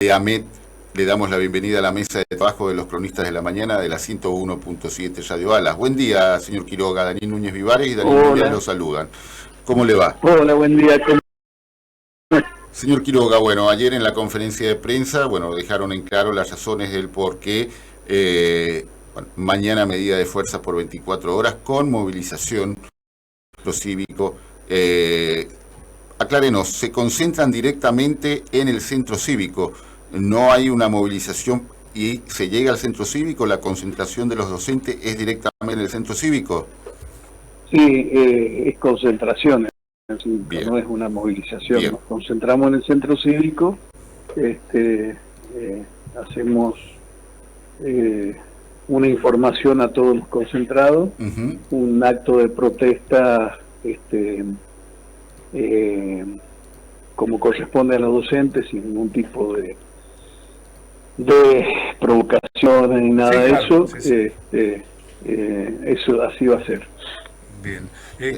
AMET, le damos la bienvenida a la mesa de trabajo de los cronistas de la mañana de la 101.7 Radio Alas. Buen día, señor Quiroga. Daniel Núñez Vivares y Daniel Núñez lo saludan. ¿Cómo le va? Hola, buen día. Señor Quiroga, bueno, ayer en la conferencia de prensa, dejaron en claro las razones del por qué mañana medida de fuerza por 24 horas con movilización cívico. Aclárenos, ¿se concentran directamente en el centro cívico? ¿No hay una movilización y se llega al centro cívico? ¿La concentración de los docentes es directamente en el centro cívico? Sí, es concentración, no es una movilización. Bien. Nos concentramos en el centro cívico, hacemos una información a todos los concentrados, un acto de protesta como corresponde a los docentes, sin ningún tipo de provocaciones ni nada de eso. Eso así va a ser. Bien.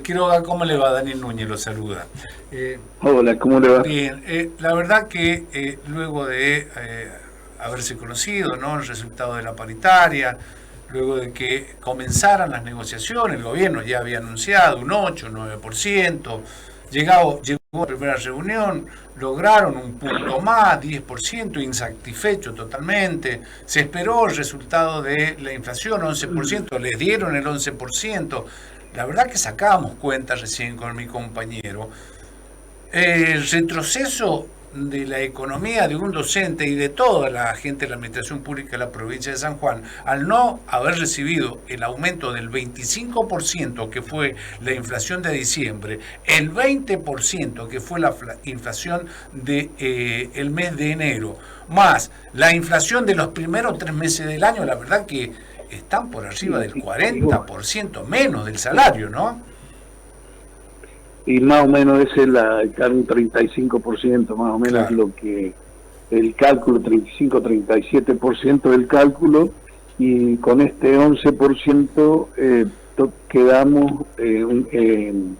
Quiroga, ¿cómo le va? Daniel Núñez lo saluda. Hola, ¿cómo le va? Bien. La verdad que luego de haberse conocido, ¿no?, el resultado de la paritaria, luego de que comenzaran las negociaciones, el gobierno ya había anunciado un 8, 9%, llegó la primera reunión, lograron un punto más, 10%, insatisfecho totalmente, se esperó el resultado de la inflación, 11%, les dieron el 11%, la verdad que sacábamos cuenta recién con mi compañero, el retroceso de la economía de un docente y de toda la gente de la administración pública de la provincia de San Juan, al no haber recibido el aumento del 25% que fue la inflación de diciembre, el 20% que fue la inflación de el mes de enero, más la inflación de los primeros 3 meses del año, la verdad que están por arriba del 40% menos del salario, ¿no? Y más o menos ese es un 35% más o menos, claro, lo que el cálculo, 35-37% del cálculo, y con este 11% quedamos en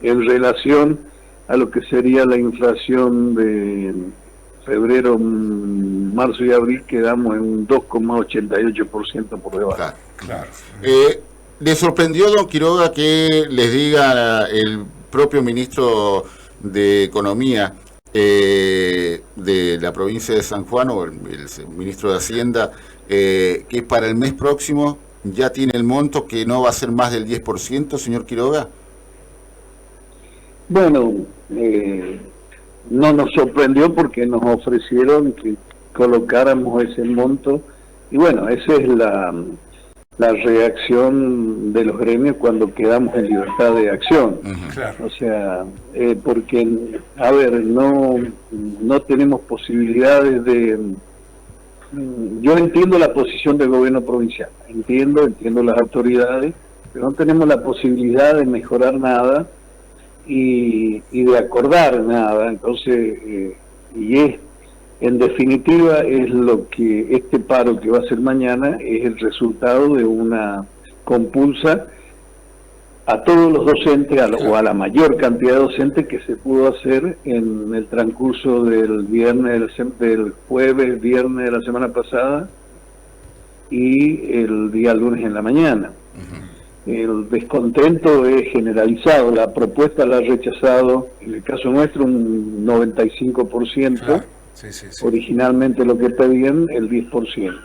relación a lo que sería la inflación de febrero, marzo y abril, quedamos en un 2,88% por debajo. Claro. ¿Le sorprendió, don Quiroga, que les diga el propio ministro de Economía de la provincia de San Juan, o el ministro de Hacienda, que para el mes próximo ya tiene el monto, que no va a ser más del 10%, señor Quiroga? Bueno, no nos sorprendió porque nos ofrecieron que colocáramos ese monto, y bueno, esa es la reacción de los gremios cuando quedamos en libertad de acción. Claro. O sea, porque, a ver, no tenemos posibilidades de... Yo entiendo la posición del gobierno provincial, entiendo las autoridades, pero no tenemos la posibilidad de mejorar nada y de acordar nada. Entonces, en definitiva, es lo que este paro que va a ser mañana es el resultado de una compulsa a todos los docentes, o a la mayor cantidad de docentes que se pudo hacer en el transcurso del jueves, viernes de la semana pasada y el día lunes en la mañana. El descontento es generalizado, la propuesta la ha rechazado, en el caso nuestro, un 95%. Claro. Sí. Originalmente lo que pedían, el 10%.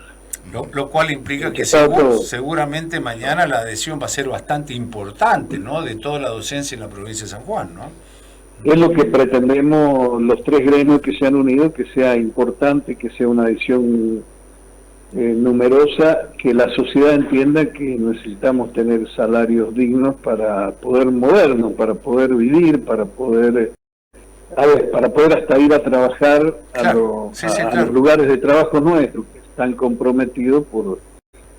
Lo cual implica que seguramente mañana la adhesión va a ser bastante importante, ¿no?, de toda la docencia en la provincia de San Juan, ¿no? Es lo que pretendemos los tres gremios que se han unido, que sea importante, que sea una adhesión numerosa, que la sociedad entienda que necesitamos tener salarios dignos para poder movernos, para poder vivir, para poder hasta ir a trabajar a los lugares de trabajo nuestros, que están comprometidos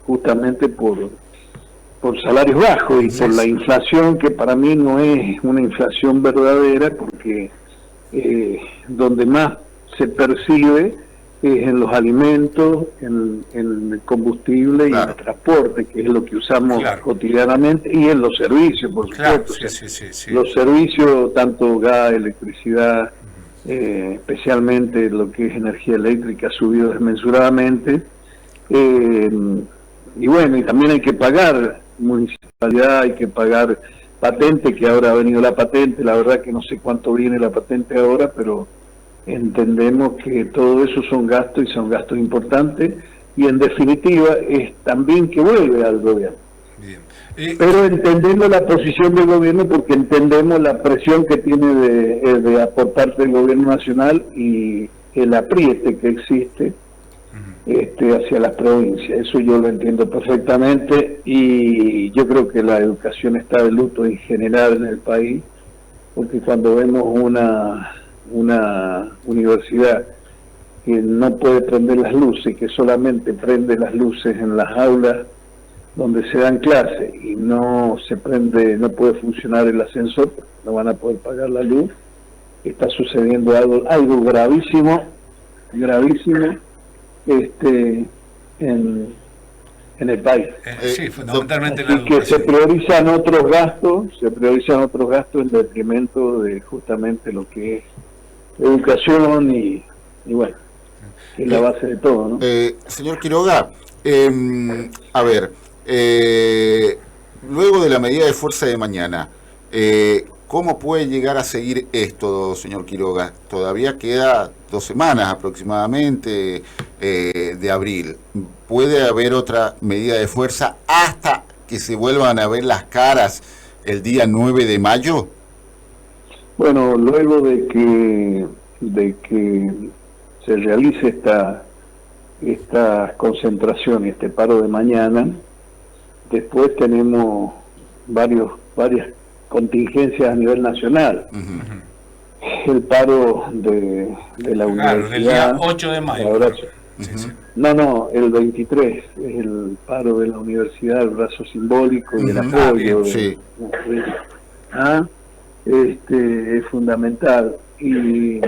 justamente por salarios bajos y por la inflación, que para mí no es una inflación verdadera, porque donde más se percibe es en los alimentos, en el combustible, claro, y en el transporte, que es lo que usamos, claro, cotidianamente, y en los servicios, por supuesto. Claro, sí. Los servicios, tanto gas, electricidad, especialmente lo que es energía eléctrica ha subido desmesuradamente, y bueno, y también hay que pagar municipalidad, hay que pagar patente, que ahora ha venido la patente, la verdad que no sé cuánto viene la patente ahora, pero entendemos que todo eso son gastos y son gastos importantes, y en definitiva es también que vuelve al gobierno. Bien. Pero entendemos la posición del gobierno, porque entendemos la presión que tiene por parte del gobierno nacional y el apriete que existe hacia las provincias. Eso yo lo entiendo perfectamente, y yo creo que la educación está de luto en general en el país, porque cuando vemos una universidad que no puede prender las luces, que solamente prende las luces en las aulas donde se dan clases, y no se prende, no puede funcionar el ascensor, no van a poder pagar la luz, está sucediendo algo gravísimo en el país. Sí, fundamentalmente la educación. Que se priorizan otros gastos en detrimento de justamente lo que es educación y bueno, que es la base de todo, ¿no? Señor Quiroga, a ver, luego de la medida de fuerza de mañana, ¿cómo puede llegar a seguir esto, señor Quiroga? Todavía queda 2 semanas aproximadamente de abril. ¿Puede haber otra medida de fuerza hasta que se vuelvan a ver las caras el día 9 de mayo? Bueno, luego de que se realice esta concentración y este paro de mañana, después tenemos varias contingencias a nivel nacional. El paro de la universidad. Del día 8 de mayo. No, el 23 es el paro de la universidad, el brazo simbólico y el apoyo. Es fundamental. Y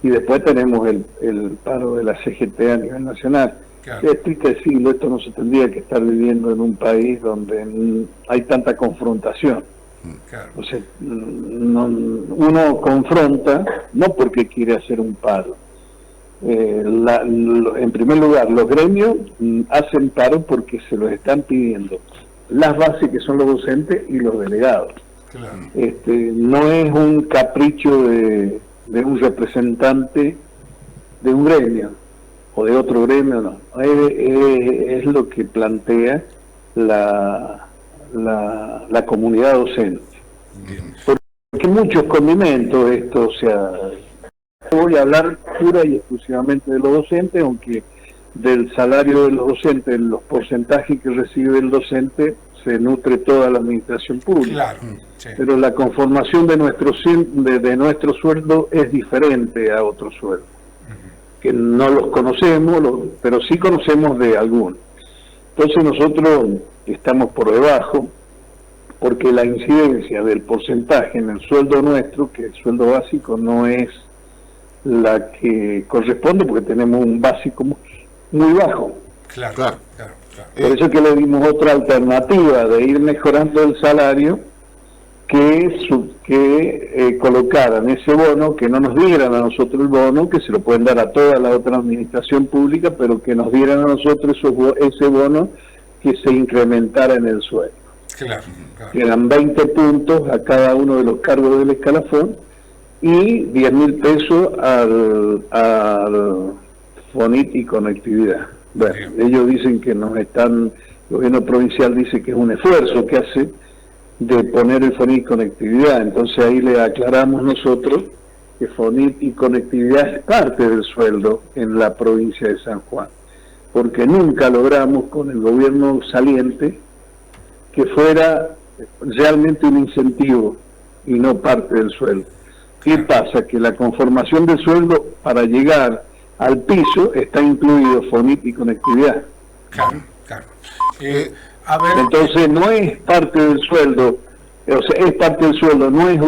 después tenemos el paro de la CGT a nivel nacional. Claro. Es triste decirlo, esto no se tendría que estar viviendo en un país donde hay tanta confrontación. Claro. O sea, uno confronta no porque quiere hacer un paro. En primer lugar, los gremios hacen paro porque se los están pidiendo las bases, que son los docentes y los delegados. Claro. No es un capricho de un representante de un gremio o de otro gremio, no. Es lo que plantea la comunidad docente. Bien. Porque muchos condimentos, o sea, voy a hablar pura y exclusivamente de los docentes, aunque del salario de los docentes, los porcentajes que recibe el docente, se nutre toda la administración pública. Claro, sí. Pero la conformación de nuestro sueldo es diferente a otros sueldos, que no los conocemos, pero sí conocemos de algunos. Entonces nosotros estamos por debajo, porque la incidencia del porcentaje en el sueldo nuestro, que el sueldo básico no es la que corresponde, porque tenemos un básico muy bajo. Claro. Por eso que le dimos otra alternativa de ir mejorando el salario, que colocaran ese bono, que no nos dieran a nosotros el bono, que se lo pueden dar a toda la otra administración pública, pero que nos dieran a nosotros ese bono que se incrementara en el sueldo. Claro. Eran 20 puntos a cada uno de los cargos del escalafón y 10.000 pesos al FONIT y conectividad. Bueno, ellos dicen que el gobierno provincial dice que es un esfuerzo que hace de poner el FONIT y conectividad. Entonces ahí le aclaramos nosotros que FONIT y conectividad es parte del sueldo en la provincia de San Juan, porque nunca logramos con el gobierno saliente que fuera realmente un incentivo y no parte del sueldo. ¿Qué pasa? Que la conformación del sueldo para llegar al piso está incluido FONIT y conectividad. Claro. Entonces no es parte del sueldo, o sea, es parte del sueldo, no es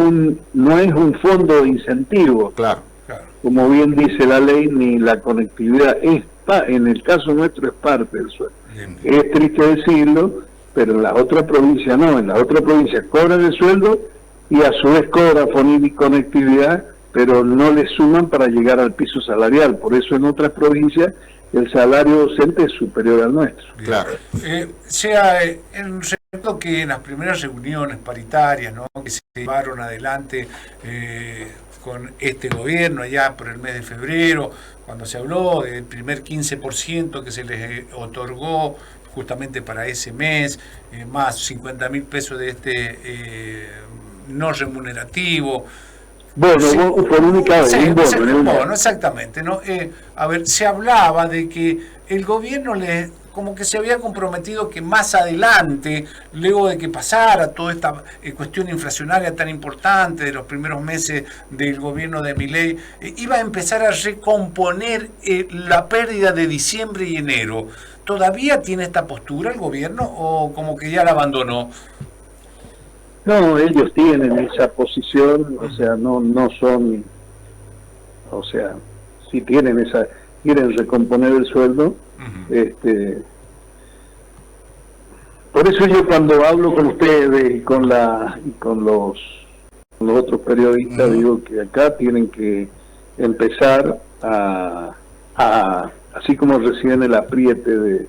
un fondo de incentivo. Claro. Como bien dice la ley, ni la conectividad en el caso nuestro es parte del sueldo. Bien. Es triste decirlo, pero en la otra provincia no, en la otra provincia cobran el sueldo y a su vez cobra FONIT y conectividad, pero no le suman para llegar al piso salarial. Por eso en otras provincias el salario docente es superior al nuestro. Claro. Recuerdo que en las primeras reuniones paritarias, ¿no?, que se llevaron adelante con este gobierno allá por el mes de febrero, cuando se habló del primer 15% que se les otorgó justamente para ese mes, más 50.000 pesos de este no remunerativo. Bueno, Sí, por única vez, sí, un bono, exactamente, ¿no? A ver, se hablaba de que el gobierno como que se había comprometido que más adelante, luego de que pasara toda esta cuestión inflacionaria tan importante de los primeros meses del gobierno de Milei, iba a empezar a recomponer la pérdida de diciembre y enero. ¿Todavía tiene esta postura el gobierno o como que ya la abandonó? No, ellos tienen esa posición, o sea, no son, o sea, si quieren recomponer el sueldo. Por eso yo cuando hablo con ustedes y con los otros periodistas, digo que acá tienen que empezar a así como reciben el apriete del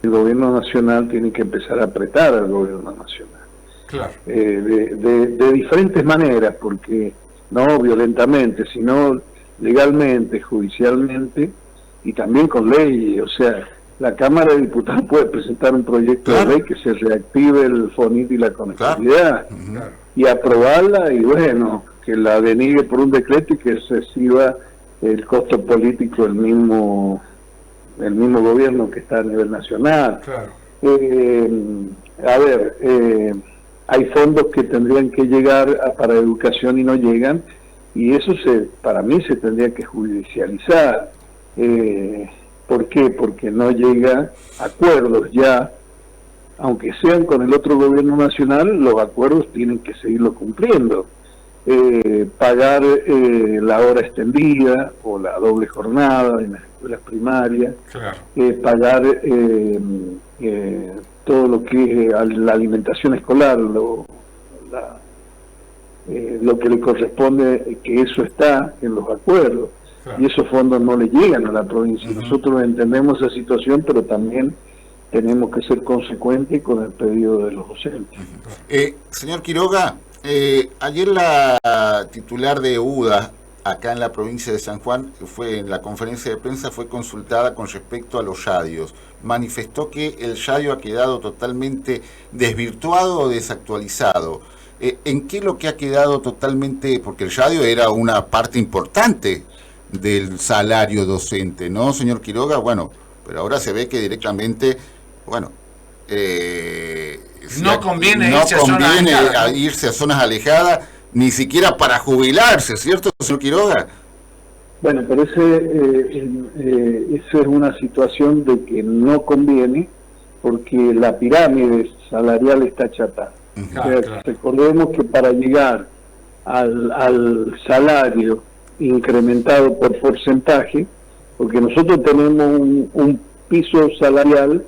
gobierno nacional, tienen que empezar a apretar al gobierno nacional. Claro. De diferentes maneras, porque no violentamente, sino legalmente, judicialmente y también con ley. O sea, la Cámara de Diputados puede presentar un proyecto de ley que se reactive el FONIT y la conectividad, y aprobarla, y bueno, que la deniegue por un decreto y que se reciba el costo político del mismo gobierno que está a nivel nacional. Claro. Hay fondos que tendrían que llegar para educación y no llegan, y eso para mí se tendría que judicializar. ¿Por qué? Porque no llega acuerdos ya, aunque sean con el otro gobierno nacional, los acuerdos tienen que seguirlo cumpliendo. Pagar la hora extendida o la doble jornada en las escuelas primarias, claro. Pagar todo lo que es la alimentación escolar, lo que le corresponde, que eso está en los acuerdos, claro. Y esos fondos no le llegan a la provincia. Nosotros entendemos esa situación, pero también tenemos que ser consecuentes con el pedido de los docentes. Señor Quiroga, ayer la titular de UDA acá en la provincia de San Juan, en la conferencia de prensa, fue consultada con respecto a los radios. Manifestó que el radio ha quedado totalmente desvirtuado o desactualizado. ¿En qué lo que ha quedado totalmente? Porque el radio era una parte importante del salario docente, ¿no, señor Quiroga? Bueno, pero ahora se ve que directamente, bueno, no conviene irse a zonas alejadas, ni siquiera para jubilarse, ¿cierto, señor Quiroga? Bueno, pero esa es una situación de que no conviene, porque la pirámide salarial está achatada. Claro. Recordemos que para llegar al salario incrementado por porcentaje, porque nosotros tenemos un piso salarial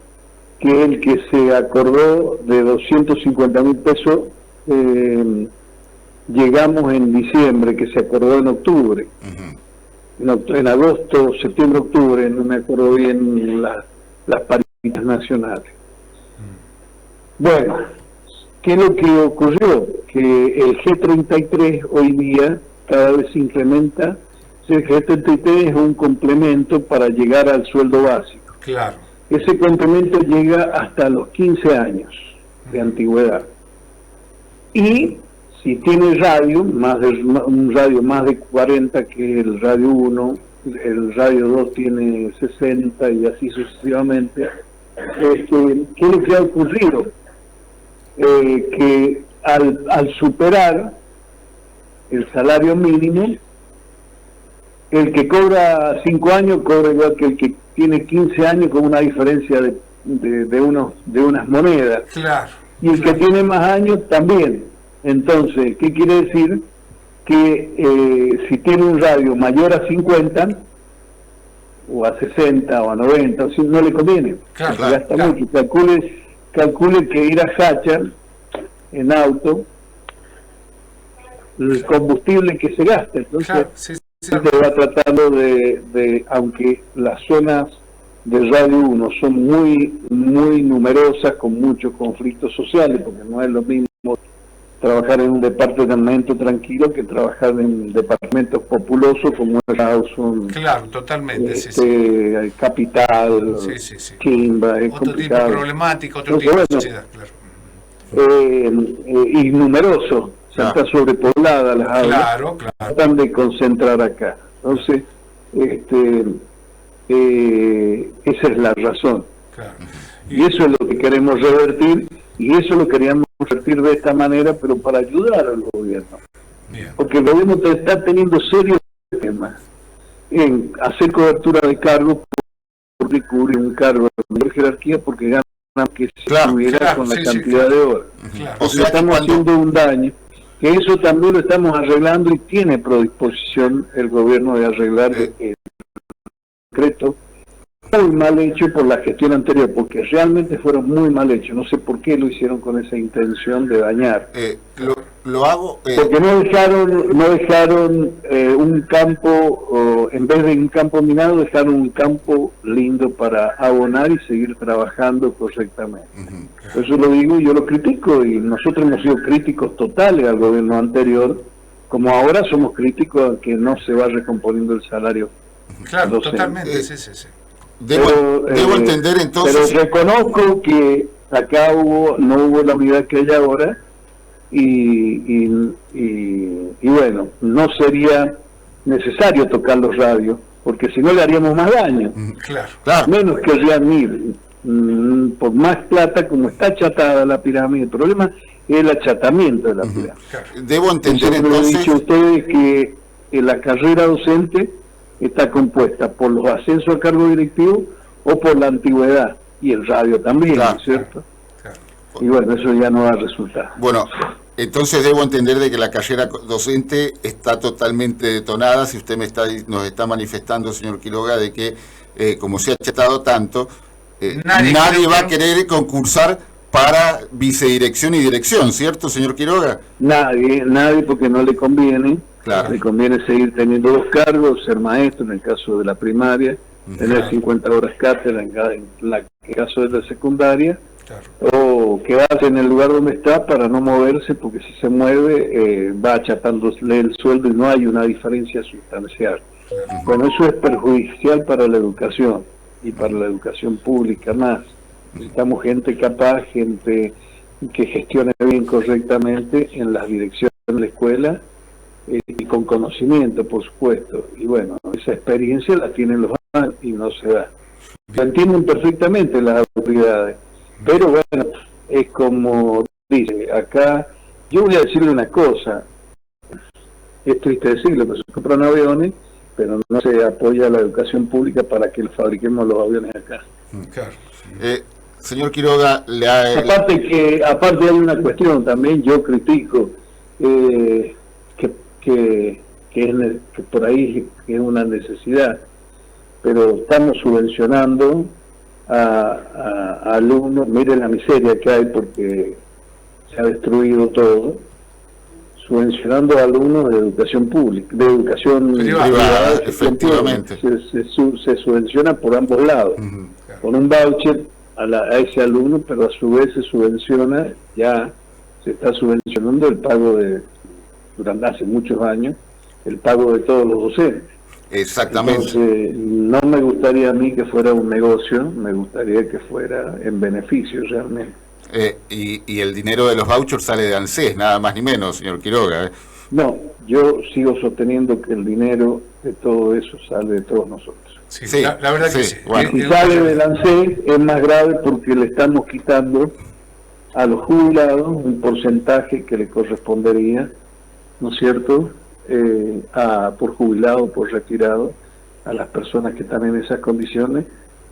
que es el que se acordó de 250.000 pesos, llegamos en diciembre, que se acordó en octubre. En agosto, septiembre, octubre, no me acuerdo bien las paritarias nacionales. Bueno, ¿qué es lo que ocurrió? Que el G33 hoy día cada vez se incrementa. El G33 es un complemento para llegar al sueldo básico. Claro. Ese complemento llega hasta los 15 años de antigüedad. Y si tiene radio, un radio más de 40 que el radio 1, el radio 2 tiene 60 y así sucesivamente, ¿qué es lo que ha ocurrido? Que al superar el salario mínimo, el que cobra 5 años cobra igual que el que tiene 15 años, con una diferencia de unas monedas. Claro. Y el que tiene más años también. Entonces, ¿qué quiere decir? Que si tiene un radio mayor a 50 o a 60 o a 90, o si no le conviene, gasta mucho. Calcule que ir a Sacha en auto el combustible que se gasta. Entonces, claro, sí, se va tratando de, aunque las zonas de Radio 1 son muy numerosas, con muchos conflictos sociales, porque no es lo mismo trabajar en un departamento tranquilo que trabajar en departamentos populosos como es Rawson, claro, totalmente, Capital, Chimba, es otro complicado. tipo de problemática, otro tipo de sociedad, claro. Y numeroso, está sobrepoblada las aulas, claro. tratan de concentrar acá. Entonces, esa es la razón. Claro. Y eso es lo que queremos revertir, y eso lo queríamos revertir de esta manera, pero para ayudar al gobierno. Bien. Porque el gobierno está teniendo serios problemas en hacer cobertura de cargos, porque cubre un cargo de mayor jerarquía, porque gana que se estuviera con la cantidad de horas. Claro. O sea, estamos haciendo un daño, que eso también lo estamos arreglando y tiene predisposición el gobierno de arreglar el decreto, muy mal hecho por la gestión anterior, porque realmente fueron muy mal hechos. No sé por qué lo hicieron con esa intención de dañar. Lo hago porque no dejaron un campo, en vez de un campo minado, dejaron un campo lindo para abonar y seguir trabajando correctamente. Eso lo digo y yo lo critico, y nosotros hemos sido críticos totales al gobierno anterior, como ahora somos críticos a que no se va recomponiendo el salario. Claro, totalmente, sí. Debo entender entonces. Pero reconozco que acá no hubo la unidad que hay ahora, y bueno, no sería necesario tocar los radios, porque si no le haríamos más daño. Claro. Menos querrían ir por más plata, como está achatada la pirámide. El problema es el achatamiento de la pirámide. Debo entender entonces. He dicho a ustedes que la carrera docente está compuesta por los ascensos a cargo directivo o por la antigüedad, y el radio también, ¿cierto? Y bueno, eso ya no va a resultar. Bueno, entonces debo entender de que la carrera docente está totalmente detonada, si usted nos está manifestando, señor Quiroga, de que como se ha achatado tanto, nadie va a querer concursar para vicedirección y dirección, ¿cierto, señor Quiroga? Nadie, porque no le conviene. Claro. Le conviene seguir teniendo 2 cargos, ser maestro en el caso de la primaria, tener 50 horas cátedra en el caso de la secundaria, o quedarse en el lugar donde está para no moverse, porque si se mueve va achatándole el sueldo y no hay una diferencia sustancial. Bueno, eso es perjudicial para la educación y para la educación pública más. Necesitamos gente capaz, gente que gestione bien correctamente en las direcciones de la escuela, y con conocimiento, por supuesto. Y bueno, esa experiencia la tienen los demás y no se da. La entienden perfectamente las autoridades, pero bueno, es como dice acá. Yo voy a decirle una cosa, es triste decirlo, pero se compran aviones, pero no se apoya la educación pública para que fabriquemos los aviones acá. Claro. Señor Quiroga, aparte hay una cuestión también, yo critico que por ahí es una necesidad, pero estamos subvencionando a alumnos. Miren la miseria que hay, porque se ha destruido todo, subvencionando a alumnos de educación pública, de educación privada, efectivamente. Se subvenciona por ambos lados, con un voucher a ese alumno, pero a su vez se está subvencionando el pago durante hace muchos años, el pago de todos los docentes. Exactamente. Entonces, no me gustaría a mí que fuera un negocio, me gustaría que fuera en beneficio realmente. Y el dinero de los vouchers sale de ANSES, nada más ni menos, señor Quiroga. No, yo sigo sosteniendo que el dinero de todo eso sale de todos nosotros. Sí, la verdad que sí. Bueno. Si sale del ANSES es más grave, porque le estamos quitando a los jubilados un porcentaje que le correspondería, ¿no es cierto?, por jubilado, por retirado, a las personas que están en esas condiciones,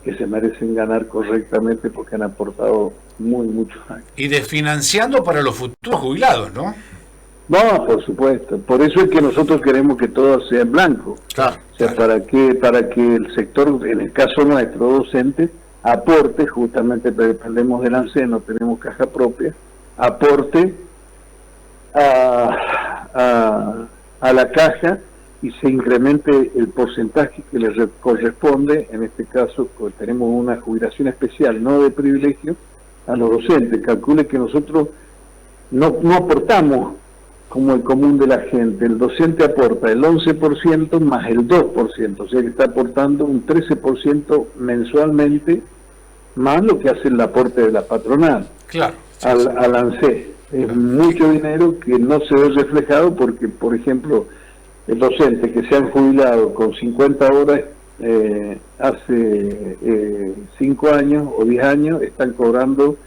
que se merecen ganar correctamente porque han aportado muchos años. Y desfinanciando para los futuros jubilados, ¿no? No, por supuesto. Por eso es que nosotros queremos que todo sea en blanco. Claro, o sea, para que el sector, en el caso nuestro, docente, aporte, justamente dependemos del ANSES, no tenemos caja propia, aporte a la caja y se incremente el porcentaje que les corresponde. En este caso tenemos una jubilación especial, no de privilegio, a los docentes. Calcule que nosotros no aportamos como el común de la gente. El docente aporta el 11% más el 2%, o sea que está aportando un 13% mensualmente, más lo que hace el aporte de la patronal, claro, sí, al ANSES. Es mucho dinero que no se ve reflejado porque, por ejemplo, el docente que se han jubilado con 50 horas hace 5 años o 10 años, están cobrando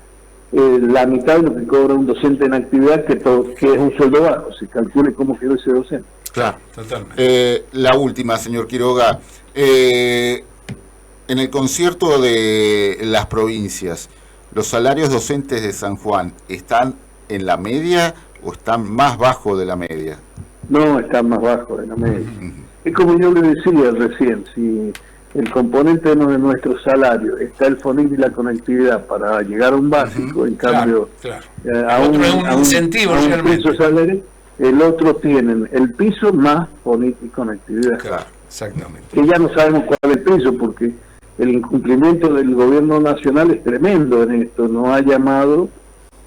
la mitad de lo que cobra un docente en actividad, que es un sueldo bajo. Se calcule cómo quedó ese docente. Claro. Totalmente. La última, señor Quiroga. En el concierto de las provincias, ¿los salarios docentes de San Juan están en la media o están más bajo de la media? No, están más bajo de la media. Es como yo le decía recién, si el componente de nuestro salario está el FONIC y la conectividad para llegar a un básico, en cambio a un incentivo realmente. Piso salario, el otro tienen el piso más FONIC y conectividad. Claro, exactamente. Que ya no sabemos cuál es el piso, porque el incumplimiento del gobierno nacional es tremendo en esto. No ha llamado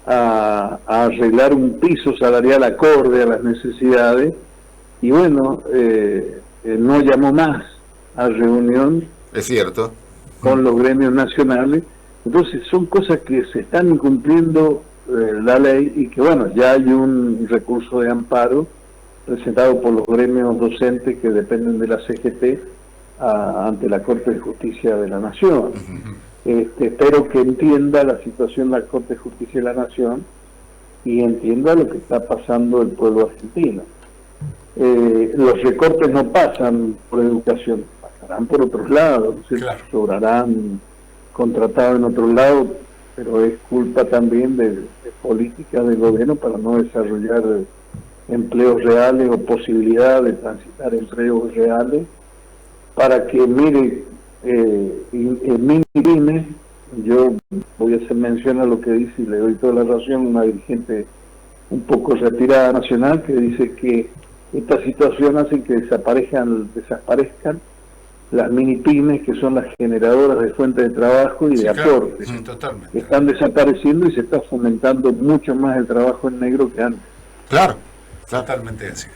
a arreglar un piso salarial acorde a las necesidades, y bueno, no llamó más a reunión, es cierto, con los gremios nacionales. Entonces son cosas que se están incumpliendo la ley, y que bueno, ya hay un recurso de amparo presentado por los gremios docentes que dependen de la CGT ante la Corte de Justicia de la Nación. Espero que entienda la situación la Corte de Justicia de la Nación y entienda lo que está pasando el pueblo argentino. Los recortes no pasan por educación, pasarán por otros lados, sobrarán contratados en otros lados, pero es culpa también de políticas del gobierno para no desarrollar empleos reales o posibilidad de transitar empleos reales, para que, mire, en mini-pymes, yo voy a hacer mención a lo que dice, y le doy toda la razón, una dirigente un poco retirada nacional, que dice que esta situación hace que desaparezcan las mini-pymes, que son las generadoras de fuentes de trabajo y de aportes. Totalmente. Están desapareciendo y se está fomentando mucho más el trabajo en negro que antes. Claro. Totalmente así.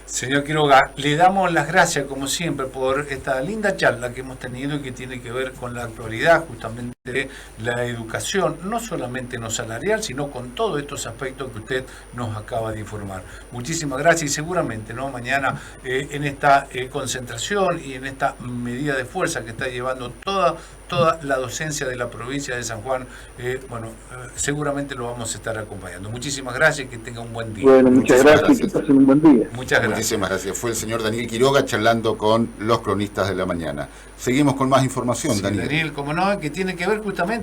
Señor Quiroga, le damos las gracias, como siempre, por esta linda charla que hemos tenido y que tiene que ver con la actualidad, justamente de la educación, no solamente en lo salarial, sino con todos estos aspectos que usted nos acaba de informar. Muchísimas gracias, y seguramente mañana en esta concentración y en esta medida de fuerza que está llevando toda la docencia de la provincia de San Juan, seguramente lo vamos a estar acompañando. Muchísimas gracias y que tenga un buen día. Bueno, muchas gracias y que pasen un buen día. Muchas gracias. Muchísimas gracias. Fue el señor Daniel Quiroga charlando con los cronistas de la mañana. Seguimos con más información, Sí, Daniel. Daniel, como no, que tiene que ver justamente